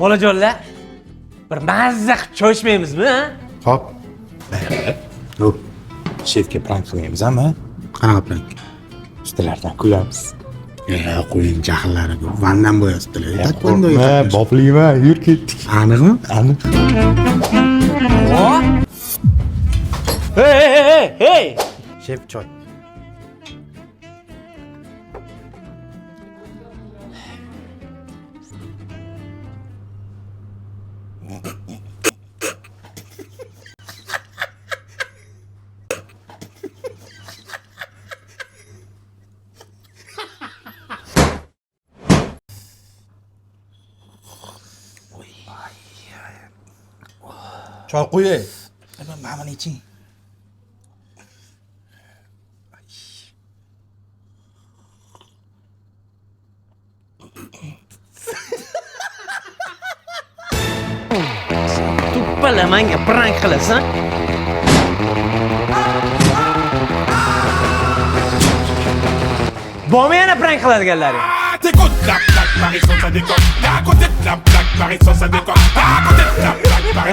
Bolajonlar, bir mazza qilib cho'shmaymizmi, ha? Hop. Yo'q. Shefga prank qilmaymiz, ama Qanaqa prank? ustalardan kulamiz. Qo'ying jahllariga. Vandan bo'yasizlar. Qo'rqma, bopliyman, yur ketdik. Aniqmi? Aniq. Hey! Shef choy. Choy qo'yay. Mana iching. Tuppala menga prank qilasan. Bormi yana prank qiladiganlaring? T'es contre la plaque, Marisol, ça déconne. T'es à côté de la plaque, Marisol, ça déconne. T'es à côté de la plaque, Marisol.